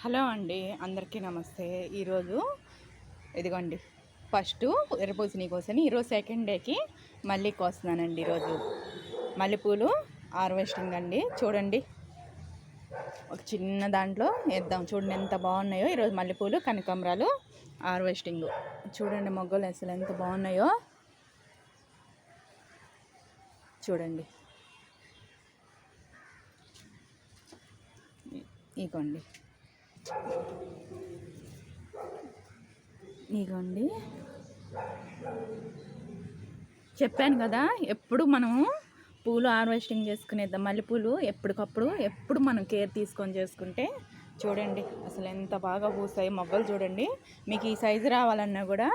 Hello అండి, అందరికీ నమస్తే. ఈరోజు ఇదిగోండి, ఫస్ట్ ఎర్రపూసని కోసని ఈరోజు సెకండ్ డేకి మళ్ళీ కోస్తున్నానండి. ఈరోజు మల్లెపూలు హార్వెస్టింగ్ అండి. చూడండి, ఒక చిన్న దాంట్లో వేద్దాం. చూడండి ఎంత బాగున్నాయో ఈరోజు మల్లెపూలు, కనకాంబరాలు హార్వెస్టింగ్. చూడండి మొగ్గలు అసలు ఎంత బాగున్నాయో చూడండి. ఇగోండి ఇగోండి చెప్పాను కదా, ఎప్పుడు మనము పూలు హార్వెస్టింగ్ చేసుకునేద్దాం. మల్లెపూలు ఎప్పుడు మనం కేర్ తీసుకొని చేసుకుంటే చూడండి అసలు ఎంత బాగా పూసాయి మొగ్గలు. చూడండి, మీకు ఈ సైజు రావాలన్నా కూడా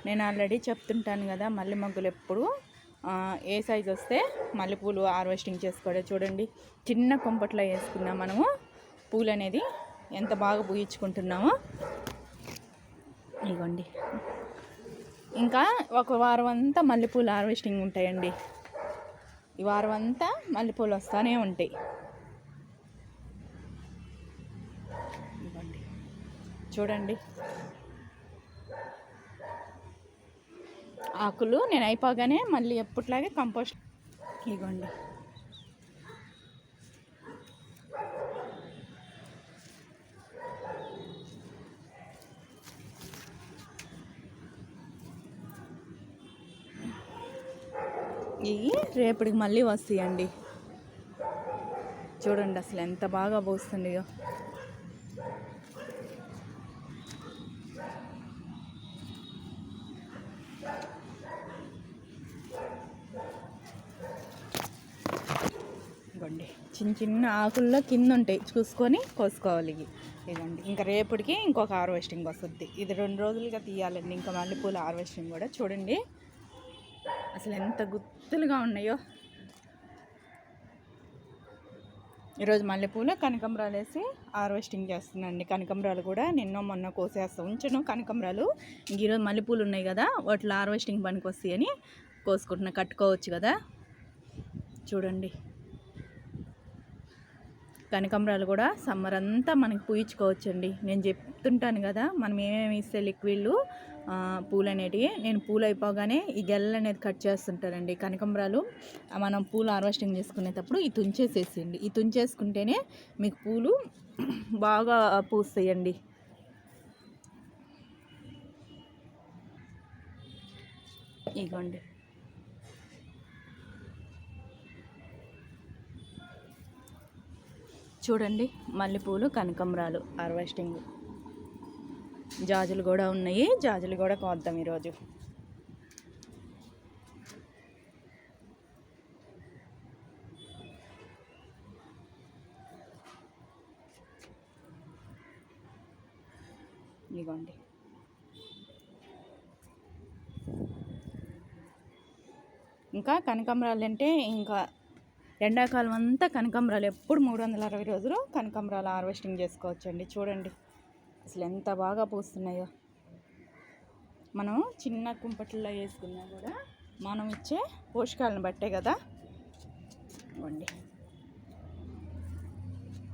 నేను ఆల్రెడీ చెప్తుంటాను కదా, మల్లె మొగ్గలు ఎప్పుడు ఏ సైజు వస్తే మల్లెపూలు హార్వెస్టింగ్ చేసుకోవడం. చూడండి, చిన్న కొంపట్లో వేసుకున్నాం మనము పూలు అనేది ఎంత బాగా పూయించుకుంటున్నామో. ఇవ్వండి, ఇంకా ఒక వారం అంతా మల్లెపూలు హార్వెస్టింగ్ ఉంటాయండి. ఈ వారం అంతా మల్లెపూలు వస్తూనే ఉంటాయి. ఇవ్వండి చూడండి, ఆకులు నేను అయిపోగానే మళ్ళీ ఎప్పట్లాగే కంపోస్ట్. ఇవ్వండి, ఇవి రేపటికి మళ్ళీ వస్తాయండి. చూడండి అసలు ఎంత బాగా పూస్తుందో. ఇవ్వండి, చిన్న చిన్న ఆకుల్లో కింద ఉంటాయి, చూసుకొని కోసుకోవాలి. ఇవ్వండి, ఇంకా రేపటికి ఇంకొక హార్వెస్టింగ్ వస్తుంది. ఇది 2 రోజులుగా తీయాలండి. ఇంకా మల్లెపూల హార్వెస్టింగ్ కూడా చూడండి అసలు ఎంత గుత్తులుగా ఉన్నాయో. ఈరోజు మల్లెపూలు కనకాంబరాలు వేసి హార్వెస్టింగ్ చేస్తున్నాండి. కనకాంబరాలు కూడా నిన్న మొన్న కోసేస్తాం, ఉంచను కనకాంబరాలు. ఈరోజు మల్లెపూలు ఉన్నాయి కదా, వాటిలో హార్వెస్టింగ్ పనికి వస్తాయని కోసుకుంటున్నా, కట్టుకోవచ్చు కదా. చూడండి, కనకాంబరాలు కూడా సమ్మర్ అంతా మనకి పూయించుకోవచ్చండి. నేను చెప్తుంటాను కదా, మనం ఏమేమి ఇస్తే లిక్విడ్లు పూలు అనేటివి. నేను పూలు అయిపోగానే ఈ గెల్లలు అనేది కట్ చేస్తుంటానండి. కనకాంబరాలు మనం పూలు హార్వెస్టింగ్ చేసుకునేటప్పుడు ఈ తుంచేసేయండి. ఈ తుంచేసుకుంటేనే మీకు పూలు బాగా పూస్తాయండి. ఇగోండి, చూడండి మల్లెపూలు కనకాంబరాలు హార్వెస్టింగ్. జాజులు కూడా ఉన్నాయి, జాజులు కూడా కోద్దాం ఈరోజు. ఇదిగోండి, ఇంకా కనకాంబరాలు అంటే ఇంకా ఎండాకాలం అంతా కనకాంబరాలు, ఎప్పుడు 360 రోజులు కనకాంబరాలు హార్వెస్టింగ్ చేసుకోవచ్చండి. చూడండి అసలు ఎంత బాగా పూస్తున్నాయో. మనం చిన్న కుంపట్లో వేసుకున్నా కూడా మనం ఇచ్చే పోషకాలను బట్టే కదా. ఇవ్వండి,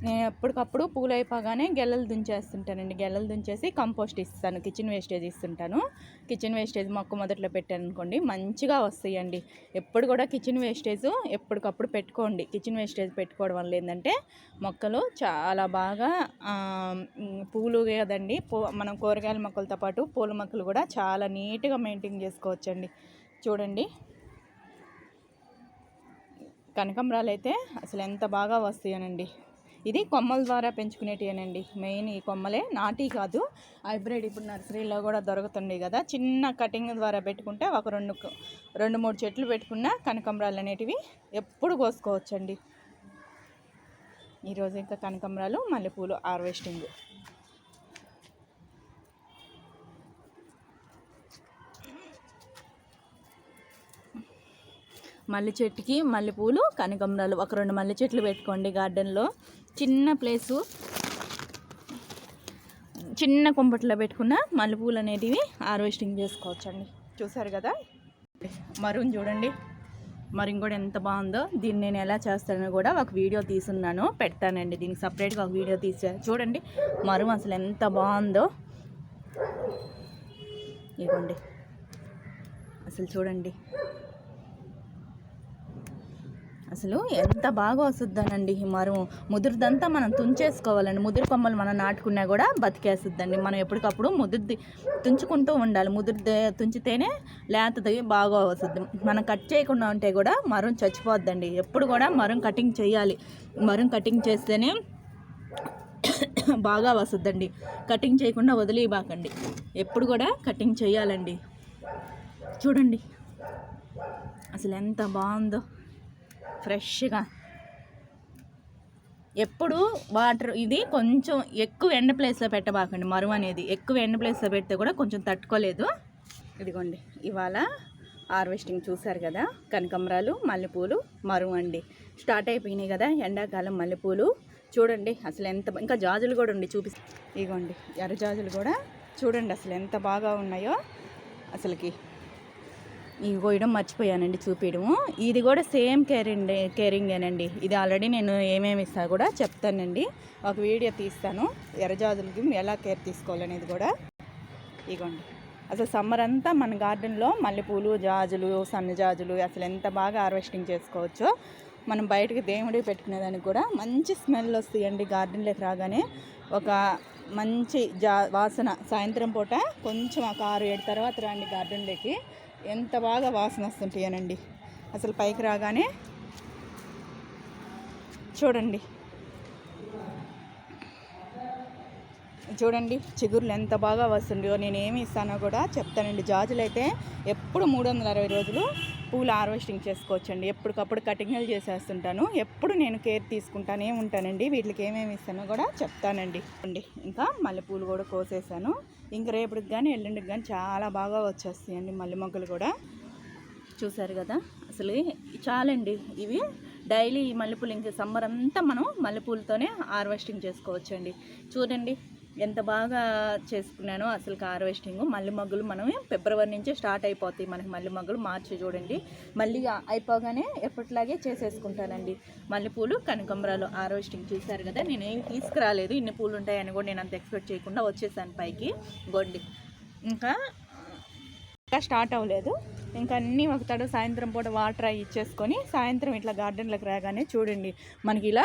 నేను ఎప్పటికప్పుడు పూలు అయిపోగానే గెల్లలు దుంచేస్తుంటానండి. గెల్లలు దుంచేసి కంపోస్ట్ ఇస్తాను, కిచెన్ వేస్టేజ్ ఇస్తుంటాను. కిచెన్ వేస్టేజ్ మొక్క మొదట్లో పెట్టాను అనుకోండి, మంచిగా వస్తాయండి. ఎప్పుడు కూడా కిచెన్ వేస్టేజ్ ఎప్పటికప్పుడు పెట్టుకోండి. కిచెన్ వేస్టేజ్ పెట్టుకోవడం వల్ల ఏంటంటే మొక్కలు చాలా బాగా పూలు కదండి, మనం కూరగాయల మొక్కలతో పాటు పూల మొక్కలు కూడా చాలా నీట్గా మెయింటైన్ చేసుకోవచ్చండి. చూడండి, కనకాంబరాలు అయితే అసలు ఎంత బాగా వస్తాయనండి. ఇది కొమ్మల ద్వారా పెంచుకునేటివేనండి. మెయిన్ ఈ కొమ్మలే, నాటి కాదు, హైబ్రిడ్. ఇప్పుడు నర్సరీలో కూడా దొరుకుతుంది కదా. చిన్న కటింగ్ ద్వారా పెట్టుకుంటే ఒక 2-3 చెట్లు పెట్టుకున్న కనకాంబరాలు అనేటివి ఎప్పుడు కోసుకోవచ్చండి. ఈరోజు ఇంకా కనకాంబరాలు మల్లెపూలు హార్వెస్టింగ్. మల్లె చెట్టుకి మల్లెపూలు కనకాంబరాలు ఒక 2 మల్లె చెట్లు పెట్టుకోండి గార్డెన్లో. చిన్న ప్లేసు, చిన్న కుంపట్లో పెట్టుకున్న మల్లెపూలు అనేటివి హార్వెస్టింగ్ చేసుకోవచ్చండి. చూసారు కదా, మరూన్ చూడండి మరి కూడా ఎంత బాగుందో. దీన్ని నేను ఎలా చేస్తానో కూడా ఒక వీడియో తీసున్నాను, పెడతానండి. దీనికి సపరేట్గా ఒక వీడియో తీసా. చూడండి మరం అసలు ఎంత బాగుందో. ఇవ్వండి అసలు చూడండి, అసలు ఎంత బాగా వస్తుందనండి ఈ మరం. ముదురుదంతా మనం తుంచేసుకోవాలండి. ముదురు కొమ్మలు మనం నాటుకున్నా కూడా బతికేస్తుందండి. మనం ఎప్పటికప్పుడు ముదురుది తుంచుకుంటూ ఉండాలి. ముదురు తుంచితేనే లేతది బాగా వస్తుంది. మనం కట్ చేయకుండా ఉంటే కూడా మరం చచ్చిపోద్దండి. ఎప్పుడు కూడా మరం కటింగ్ చేయాలి. మరం కటింగ్ చేస్తేనే బాగా వస్తుందండి. కటింగ్ చేయకుండా వదిలేయబాకండి. ఎప్పుడు కూడా కటింగ్ చేయాలండి. చూడండి అసలు ఎంత బాగుందో ఫ్రెష్గా. ఎప్పుడు వాటర్ ఇది కొంచెం ఎక్కువ ఎండ ప్లేస్లో పెట్టబాకండి. మరువు అనేది ఎక్కువ ఎండ ప్లేస్లో పెడితే కూడా కొంచెం తట్టుకోలేదు. ఇదిగోండి ఇవాళ హార్వెస్టింగ్ చూసారు కదా. కనకాంబరాలు, మల్లెపూలు, మరువు అండి. స్టార్ట్ అయిపోయినాయి కదా ఎండాకాలం మల్లెపూలు. చూడండి అసలు ఎంత, ఇంకా జాజులు కూడా ఉండి చూపిస్తాను. ఇదిగోండి ఎర్ర జాజులు కూడా చూడండి అసలు ఎంత బాగా ఉన్నాయో అసలుకి. ఇవి కోయడం మర్చిపోయానండి చూపించడము. ఇది కూడా సేమ్ కేరింగేనండి. ఇది ఆల్రెడీ నేను ఏమేమి ఇస్తా కూడా చెప్తానండి, ఒక వీడియో తీస్తాను. ఎర్రజాజులకి ఎలా కేర్ తీసుకోవాలనేది కూడా. ఇగోండి అసలు సమ్మర్ అంతా మన గార్డెన్లో మల్లెపూలు, జాజులు, సన్నజాజులు అసలు ఎంత బాగా హార్వెస్టింగ్ చేసుకోవచ్చో. మనం బయటకు దేవుడికి పెట్టుకునేదానికి కూడా మంచి స్మెల్ వస్తాయండి. గార్డెన్లోకి రాగానే ఒక మంచి వాసన. సాయంత్రం పూట కొంచెం ఒక 6-7 తర్వాత రండి గార్డెన్లోకి, ఎంత బాగా వాసన వస్తుంటాయనండి. అసలు పైకి రాగానే చూడండి చూడండి చిగుర్లు ఎంత బాగా వస్తుండో. నేను ఏమి ఇస్తానో కూడా చెప్తానండి. జాజులు అయితే ఎప్పుడు 360 రోజులు పూలు హార్వెస్టింగ్ చేసుకోవచ్చండి. ఎప్పటికప్పుడు కటింగ్లు చేసేస్తుంటాను. ఎప్పుడు నేను కేర్ తీసుకుంటానే ఉంటానండి. వీటికి ఏమేమి ఇస్తానో కూడా చెప్తానండి. ఇంకా మల్లెపూలు కూడా కోసేసాను. ఇంక రేపటికి కానీ ఎల్లుండికి కానీ చాలా బాగా వచ్చేస్తాయండి మల్లె మొగ్గలు కూడా. చూసారు కదా అసలు చాలండి. ఇవి డైలీ ఈ మల్లెపూలు ఇంక సమ్మర్ అంతా మనం మల్లెపూలతోనే హార్వెస్టింగ్ చేసుకోవచ్చండి. చూడండి ఎంత బాగా చేసుకున్నానో అసలు హార్వెస్టింగ్. మల్లె మొగ్గలు మనం ఫిబ్రవరి నుంచే స్టార్ట్ అయిపోతాయి మనకి మల్లె మొగ్గలు. మార్చి చూడండి మళ్ళీ అయిపోగానే ఎప్పటిలాగే చేసేసుకుంటానండి. మల్లెపూలు, కనకాంబరాలు హార్వెస్టింగ్ చూసారు కదా. నేను ఏమి తీసుకురాలేదు, ఇన్ని పూలు ఉంటాయని కూడా నేను అంత ఎక్స్పెక్ట్ చేయకుండా వచ్చేసాను పైకి. గొండి ఇంకా స్టార్ట్ అవ్వలేదు. ఇంకా అన్నీ ఒక తడు సాయంత్రం పూట వాటర్ అవి ఇచ్చేసుకొని సాయంత్రం ఇట్లా గార్డెన్లోకి రాగానే చూడండి మనకి ఇలా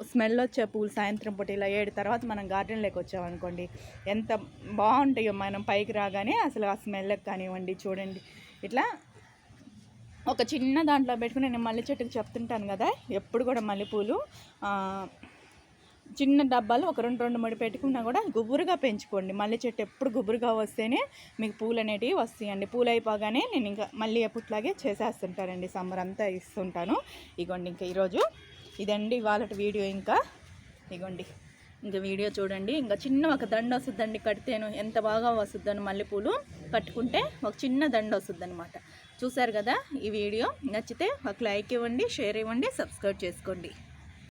స్మెల్ వచ్చే పూలు. సాయంత్రం పూట ఇలా 7 తర్వాత మనం గార్డెన్లోకి వచ్చామనుకోండి ఎంత బాగుంటాయో. మనం పైకి రాగానే అసలు ఆ స్మెల్కి కానివ్వండి. చూడండి ఇట్లా ఒక చిన్న దాంట్లో పెట్టుకుని నేను మల్లె చెట్టుకి చెప్తుంటాను కదా, ఎప్పుడు కూడా మల్లెపూలు చిన్న డబ్బాలు ఒక 2-3 పెట్టుకున్నా కూడా గుబురుగా పెంచుకోండి. మల్లె చెట్టు ఎప్పుడు గుబురుగా వస్తేనే మీకు పూలు అనేటివి వస్తాయండి. పూలు అయిపోగానే నేను ఇంకా మళ్ళీ ఎప్పటిలాగే చేసేస్తుంటానండి. సమ్మర్ అంతా ఇస్తుంటాను. ఇగోండి ఇంకా ఈరోజు ఇదండి ఇవాళ వీడియో. ఇంకా ఇగోండి ఇంకా వీడియో చూడండి. ఇంకా చిన్న ఒక దండ వస్తుందండి కడితేను. ఎంత బాగా వస్తుందని మల్లెపూలు కట్టుకుంటే ఒక చిన్న దండ వస్తుంది అనమాట. చూసారు కదా. ఈ వీడియో నచ్చితే ఒక లైక్ ఇవ్వండి, షేర్ ఇవ్వండి, సబ్స్క్రైబ్ చేసుకోండి.